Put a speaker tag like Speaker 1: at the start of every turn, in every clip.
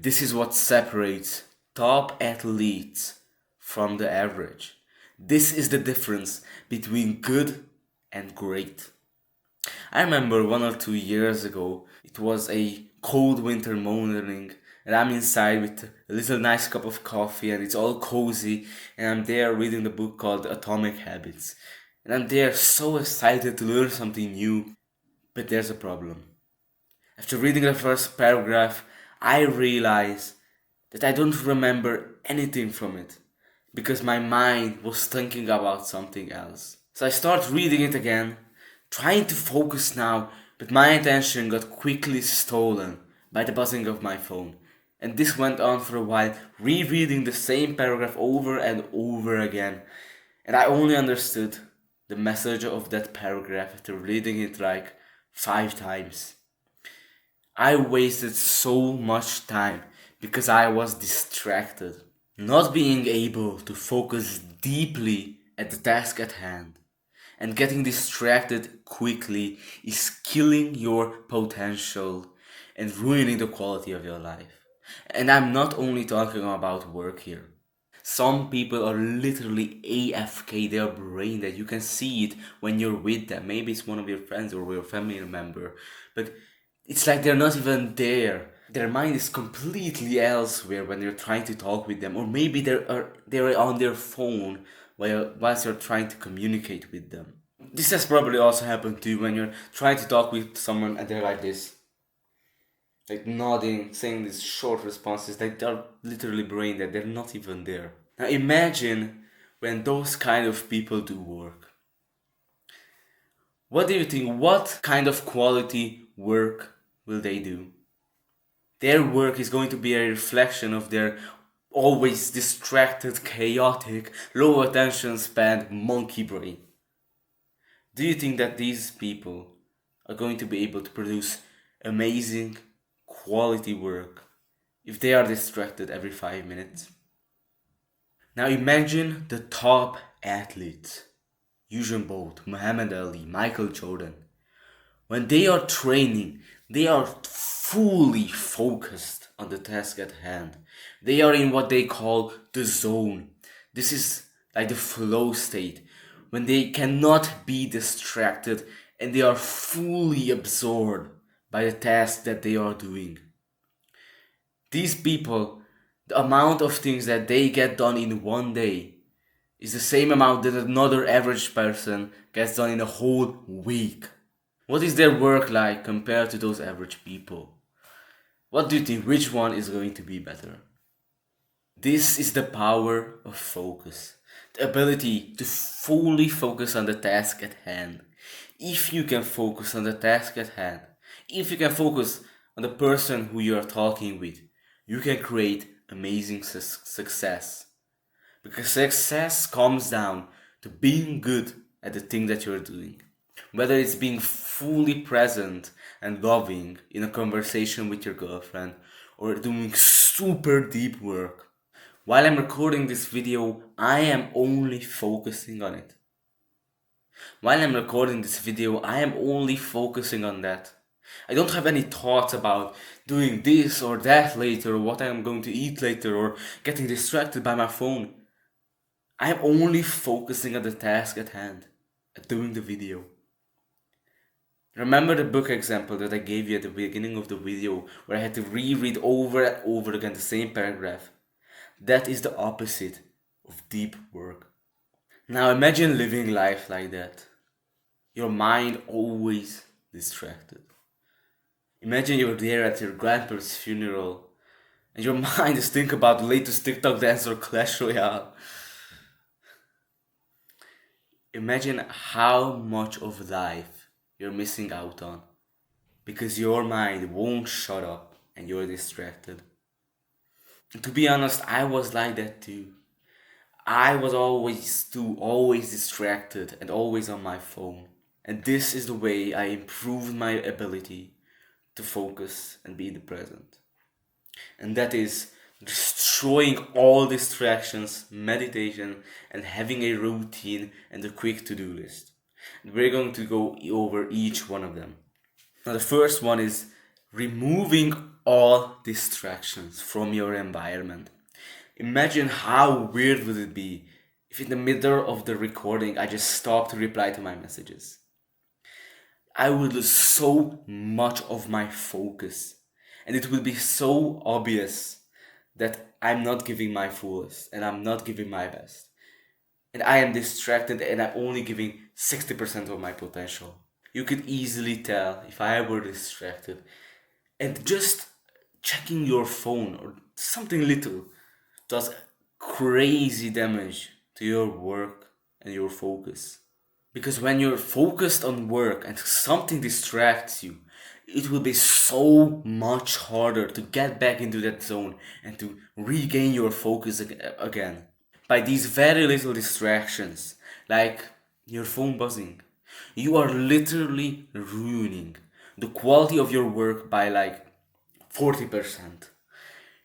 Speaker 1: This is what separates top athletes from the average. This is the difference between good and great. I remember 1 or 2 years ago, it was a cold winter morning, and I'm inside with a little nice cup of coffee, and it's all cozy, and I'm there reading the book called Atomic Habits. And I'm there so excited to learn something new, but there's a problem. After reading the first paragraph, I realize that I don't remember anything from it because my mind was thinking about something else. So I start reading it again, trying to focus now, but my attention got quickly stolen by the buzzing of my phone. And this went on for a while, rereading the same paragraph over and over again. And I only understood the message of that paragraph after reading it like 5 times. I wasted so much time because I was distracted. Not being able to focus deeply at the task at hand and getting distracted quickly is killing your potential and ruining the quality of your life. And I'm not only talking about work here. Some people are literally AFK, they are brain dead. You can see it when you're with them. Maybe it's one of your friends or your family member, but it's like they're not even there. Their mind is completely elsewhere when you're trying to talk with them, or maybe they're on their phone whilst you're trying to communicate with them. This has probably also happened to you when you're trying to talk with someone and they're like this, like nodding, saying these short responses, like they're literally brain dead, they're not even there. Now imagine when those kind of people do work. What do you think? What kind of quality work will they do? Their work is going to be a reflection of their always distracted, chaotic, low attention span monkey brain. Do you think that these people are going to be able to produce amazing, quality work if they are distracted every 5 minutes? Now imagine the top athletes, Usain Bolt, Muhammad Ali, Michael Jordan. When they are training, they are fully focused on the task at hand. They are in what they call the zone. This is like the flow state, when they cannot be distracted and they are fully absorbed by the task that they are doing. These people, the amount of things that they get done in one day is the same amount that another average person gets done in a whole week. What is their work like compared to those average people? What do you think? Which one is going to be better? This is the power of focus. The ability to fully focus on the task at hand. If you can focus on the task at hand, if you can focus on the person who you are talking with, you can create amazing success. Because success comes down to being good at the thing that you're doing. Whether it's being fully present and loving in a conversation with your girlfriend or doing super deep work. While I'm recording this video, I am only focusing on it. While I'm recording this video, I am only focusing on that. I don't have any thoughts about doing this or that later, or what I am going to eat later, or getting distracted by my phone. I am only focusing on the task at hand, at doing the video. Remember the book example that I gave you at the beginning of the video, where I had to reread over and over again the same paragraph? That is the opposite of deep work. Now imagine living life like that. Your mind always distracted. Imagine you're there at your grandpa's funeral and your mind is thinking about the latest TikTok dance or Clash Royale. Imagine how much of life you're missing out on because your mind won't shut up and you're distracted. And to be honest, I was like that too. I was always distracted and always on my phone. And this is the way I improved my ability to focus and be in the present. And that is destroying all distractions, meditation, and having a routine and a quick to-do list. And we're going to go over each one of them. Now the first one is removing all distractions from your environment. Imagine how weird would it be if in the middle of the recording I just stopped to reply to my messages. I would lose so much of my focus, and it would be so obvious that I'm not giving my fullest and I'm not giving my best. And I am distracted and I'm only giving 60% of my potential. You could easily tell if I were distracted, and just checking your phone or something little does crazy damage to your work and your focus. Because when you're focused on work and something distracts you, it will be so much harder to get back into that zone and to regain your focus again. By these very little distractions, like your phone buzzing, you are literally ruining the quality of your work by like 40%.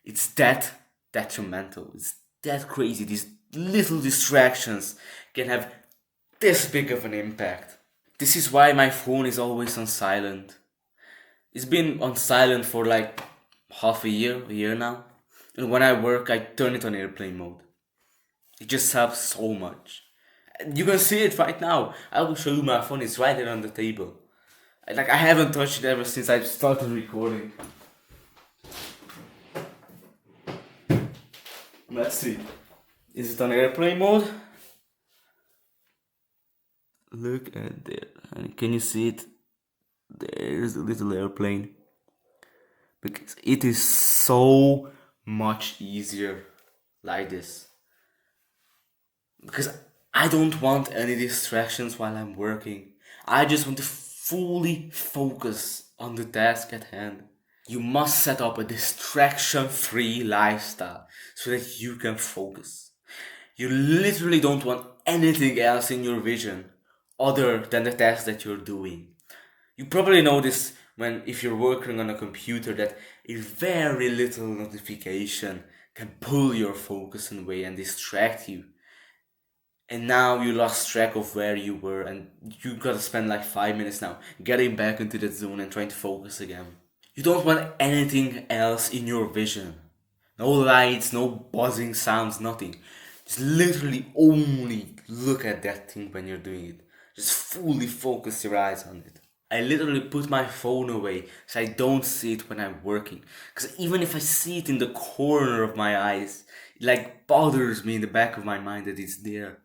Speaker 1: It's that detrimental. It's that crazy. These little distractions can have this big of an impact. This is why my phone is always on silent. It's been on silent for like half a year now. And when I work, I turn it on airplane mode. It just helps so much. You can see it right now. I will show you my phone. It's right there on the table. I haven't touched it ever since I started recording. Let's see. Is it on airplane mode? Look at there. And can you see it? There's a little airplane. Because it is so much easier like this. Because I don't want any distractions while I'm working. I just want to fully focus on the task at hand. You must set up a distraction-free lifestyle so that you can focus. You literally don't want anything else in your vision other than the task that you're doing. You probably notice if you're working on a computer that a very little notification can pull your focus away and distract you. And now you lost track of where you were and you gotta spend like 5 minutes now getting back into that zone and trying to focus again. You don't want anything else in your vision. No lights, no buzzing sounds, nothing. Just literally only look at that thing when you're doing it. Just fully focus your eyes on it. I literally put my phone away so I don't see it when I'm working. Because even if I see it in the corner of my eyes, it like bothers me in the back of my mind that it's there.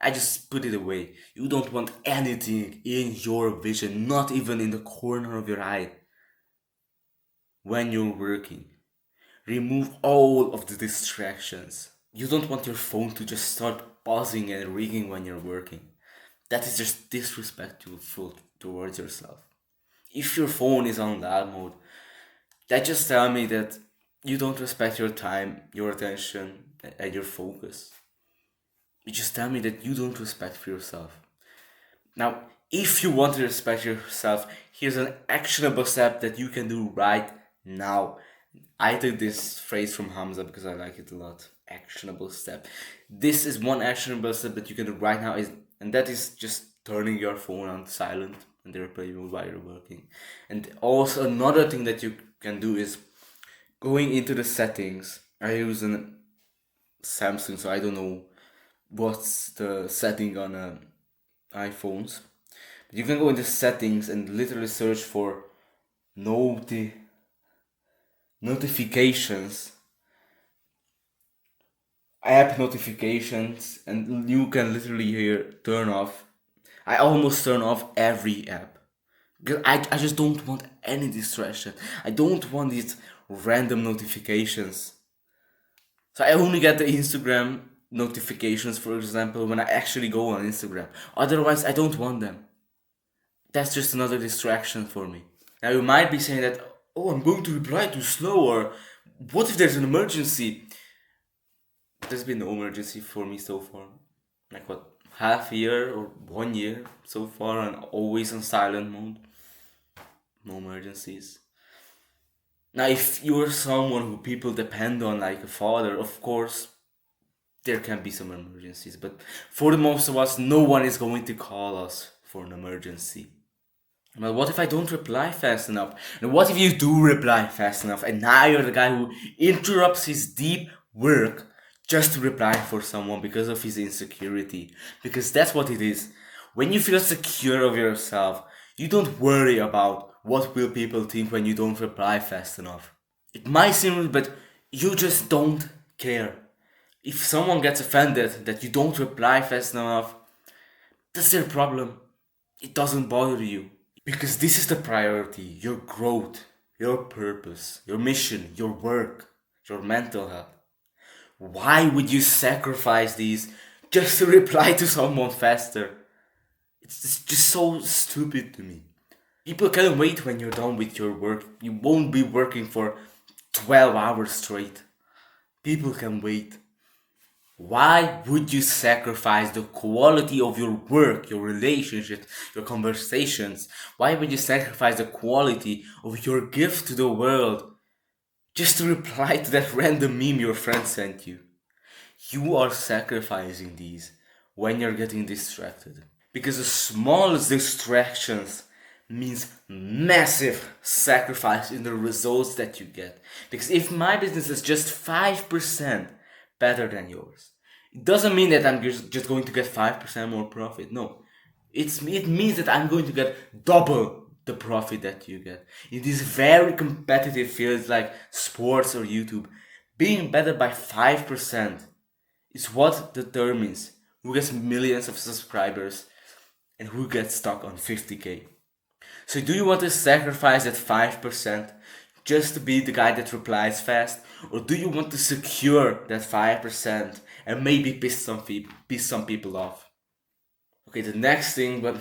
Speaker 1: I just put it away. You don't want anything in your vision, not even in the corner of your eye. When you're working, remove all of the distractions. You don't want your phone to just start buzzing and ringing when you're working. That is just disrespectful towards yourself. If your phone is on loud mode, that just tells me that you don't respect your time, your attention, and your focus. You just tell me that you don't respect for yourself. Now, if you want to respect yourself, here's an actionable step that you can do right now. I took this phrase from Hamza because I like it a lot. Actionable step. This is one actionable step that you can do right now, and that is just turning your phone on silent and airplane mode while you're working. And also another thing that you can do is going into the settings. I use an Samsung, so I don't know what's the setting on iPhones. But you can go into settings and literally search for notifications, app notifications, and you can literally here turn off. I almost turn off every app because I just don't want any distraction. I don't want these random notifications. So I only get the Instagram notifications, for example, when I actually go on Instagram. Otherwise, I don't want them. That's just another distraction for me. Now you might be saying that, oh, I'm going to reply too slow, or what if there's an emergency? There's been no emergency for me so far. Like what, half a year or 1 year so far, and always on silent mode. No emergencies. Now, if you're someone who people depend on, like a father, of course, there can be some emergencies. But for the most of us, no one is going to call us for an emergency. Well, what if I don't reply fast enough? And what if you do reply fast enough and now you're the guy who interrupts his deep work just to reply for someone because of his insecurity? Because that's what it is. When you feel secure of yourself, you don't worry about what will people think when you don't reply fast enough. It might seem rude, but you just don't care. If someone gets offended that you don't reply fast enough, that's their problem. It doesn't bother you. Because this is the priority: your growth, your purpose, your mission, your work, your mental health. Why would you sacrifice these just to reply to someone faster? It's just so stupid to me. People can wait when you're done with your work. You won't be working for 12 hours straight. People can wait. Why would you sacrifice the quality of your work, your relationships, your conversations? Why would you sacrifice the quality of your gift to the world just to reply to that random meme your friend sent you? You are sacrificing these when you're getting distracted. Because the smallest distractions means massive sacrifice in the results that you get. Because if my business is just 5% better than yours, it doesn't mean that I'm just going to get 5% more profit. No, it means that I'm going to get double the profit that you get. In these very competitive fields like sports or YouTube, being better by 5% is what determines who gets millions of subscribers and who gets stuck on 50k. So do you want to sacrifice that 5% just to be the guy that replies fast? Or do you want to secure that 5% and maybe piss some people off? Okay, the next thing, but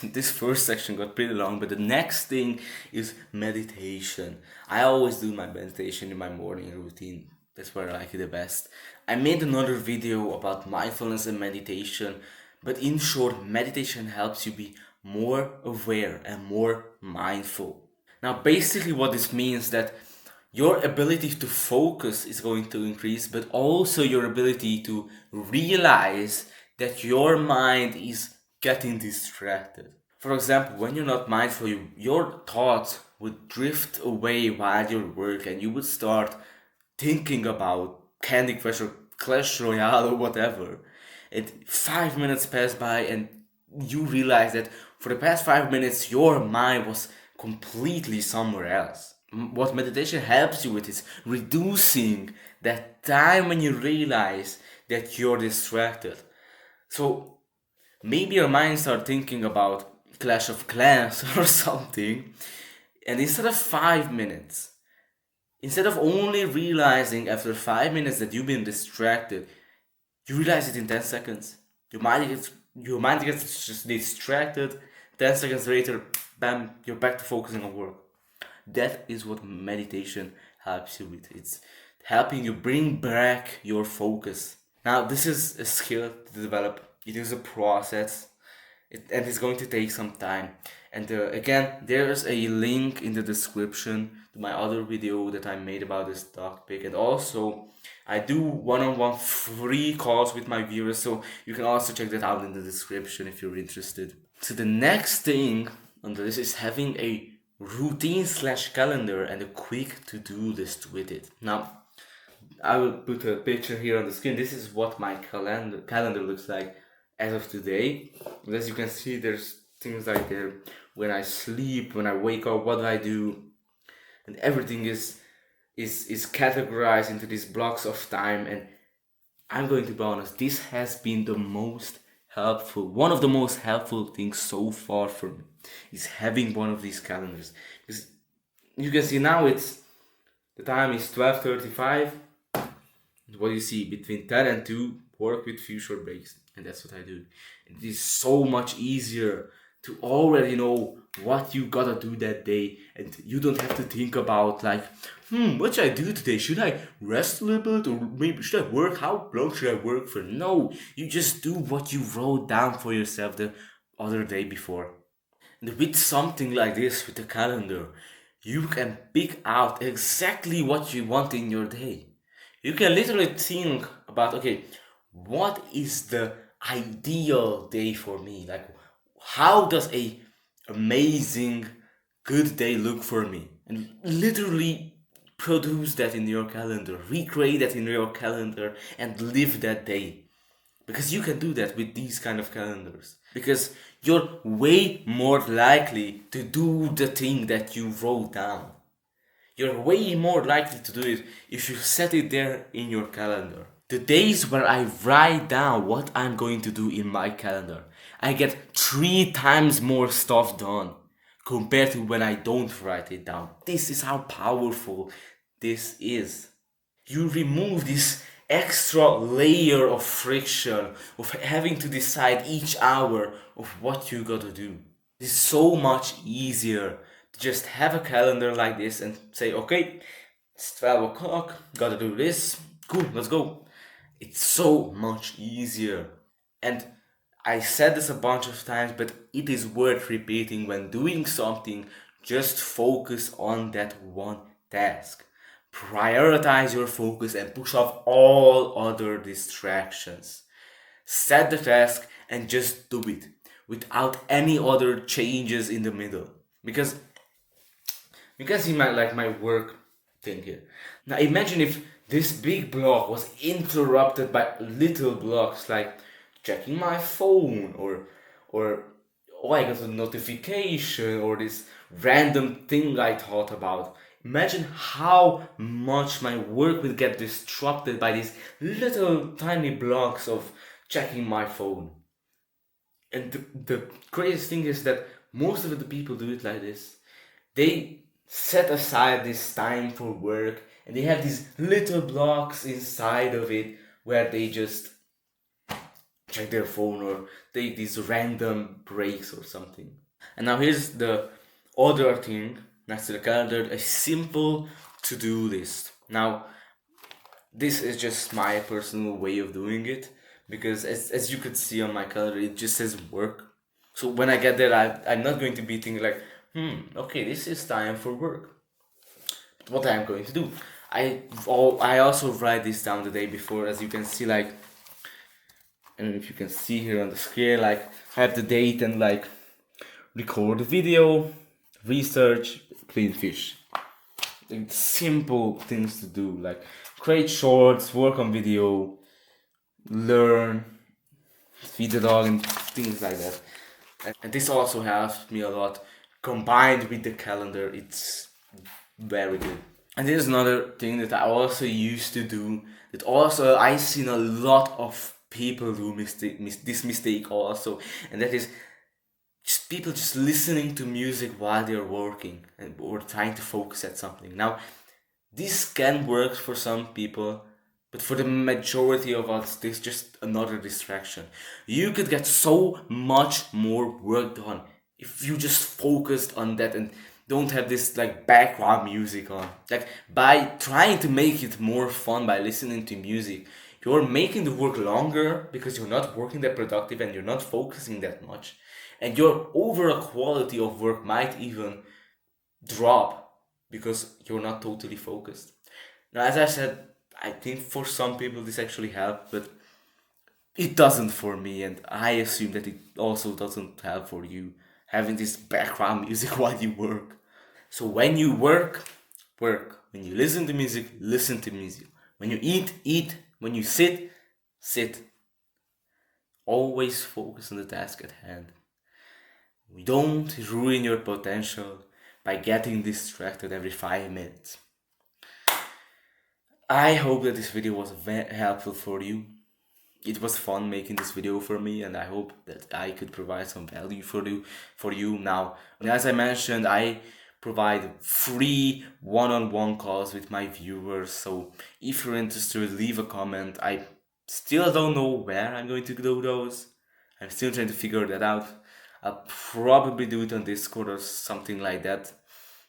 Speaker 1: this first section got pretty long, but the next thing is meditation. I always do my meditation in my morning routine. That's where I like it the best. I made another video about mindfulness and meditation, but in short, meditation helps you be more aware and more mindful. Now, basically what this means that your ability to focus is going to increase, but also your ability to realize that your mind is getting distracted. For example, when you're not mindful, your thoughts would drift away while you work and you would start thinking about Candy Crush or Clash Royale or whatever. And 5 minutes pass by and you realize that for the past 5 minutes your mind was completely somewhere else. What meditation helps you with is reducing that time when you realize that you're distracted. So maybe your mind starts thinking about Clash of Clans or something, and instead of 5 minutes, instead of only realizing after 5 minutes that you've been distracted, you realize it in 10 seconds. Your mind gets just distracted. 10 seconds later, bam, you're back to focusing on work. That is what meditation helps you with. It's helping you bring back your focus. Now, this is a skill to develop. It is a process, and it's going to take some time. And again, there's a link in the description to my other video that I made about this topic. And also, I do one-on-one free calls with my viewers, so you can also check that out in the description if you're interested. So the next thing on this is having a routine/calendar and a quick to-do list with it. Now, I will put a picture here on the screen. This is what my calendar looks like as of today. And as you can see, there's things like there when I sleep, when I wake up, what do I do, and everything is categorized into these blocks of time. And I'm going to be honest, this has been the most helpful, one of the most helpful things so far for me, is having one of these calendars. Because you can see now the time is 12:35. What you see between 10 and 2, work with few short breaks, and that's what I do. It is so much easier to already know what you gotta do that day, and you don't have to think about like, what should I do today? Should I rest a little bit, or maybe should I work? How long should I work for? No, you just do what you wrote down for yourself the other day before. And with something like this, with the calendar, you can pick out exactly what you want in your day. You can literally think about, okay, what is the ideal day for me? Like, how does a amazing good day look for me, and literally produce that in your calendar, recreate that in your calendar, and live that day. Because you can do that with these kind of calendars. Because you're way more likely to do the thing that you wrote down. You're way more likely to do it if you set it there in your calendar. The days where I write down what I'm going to do in my calendar, I get 3 times more stuff done compared to when I don't write it down. This is how powerful this is. You remove this extra layer of friction of having to decide each hour of what you gotta do. It's so much easier to just have a calendar like this and say, okay, it's 12 o'clock, gotta do this, cool, let's go. It's so much easier. And I said this a bunch of times, but it is worth repeating: when doing something, just focus on that one task. Prioritize your focus and push off all other distractions. Set the task and just do it without any other changes in the middle. Because you can see my work thing here. Now imagine if this big block was interrupted by little blocks like checking my phone, or oh, I got a notification, or this random thing I thought about. Imagine how much my work will get disrupted by these little tiny blocks of checking my phone. And the craziest thing is that most of the people do it like this. They set aside this time for work, and they have these little blocks inside of it where they just check their phone or take these random breaks or something. And now here's the other thing next to the calendar: a simple to-do list. Now, this is just my personal way of doing it, because as you could see on my calendar, it just says work. So when I get there, I'm not going to be thinking like, okay, this is time for work. But what I'm going to do, I also write this down the day before, as you can see, like, I don't know if you can see here on the screen, like, I have the date and like record the video, research, clean fish. Like, simple things to do, like create shorts, work on video, learn, feed the dog, and things like that. And this also helps me a lot. Combined with the calendar, it's very good. And there's another thing that I also used to do, that also I've seen a lot of people do this mistake also, and that is just people just listening to music while they're working or trying to focus at something. Now, this can work for some people, but for the majority of us, this is just another distraction. You could get so much more work done if you just focused on that and don't have this like background music on. Like, by trying to make it more fun by listening to music, you're making the work longer because you're not working that productive and you're not focusing that much. And your overall quality of work might even drop because you're not totally focused. Now, as I said, I think for some people this actually helps, but it doesn't for me, and I assume that it also doesn't help for you, having this background music while you work. So when you work, work. When you listen to music, listen to music. When you eat, eat. When you sit, sit. Always focus on the task at hand. Don't ruin your potential by getting distracted every 5 minutes. I hope that this video was very helpful for you. It was fun making this video for me, and I hope that I could provide some value for you. Now, as I mentioned, I provide free one-on-one calls with my viewers, so if you're interested, leave a comment. I still don't know where I'm going to do those. I'm still trying to figure that out. I'll probably do it on Discord or something like that,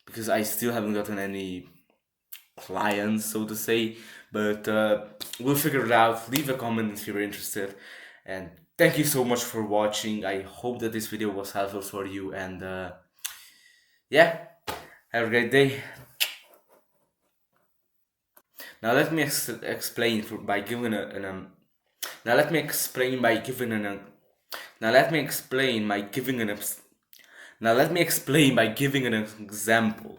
Speaker 1: because I still haven't gotten any clients, so to say, but we'll figure it out. Leave a comment if you're interested, and thank you so much for watching. I hope that this video was helpful for you, and yeah, have a great day. Now let me explain by giving now let me explain by giving an Now let me explain by giving an example.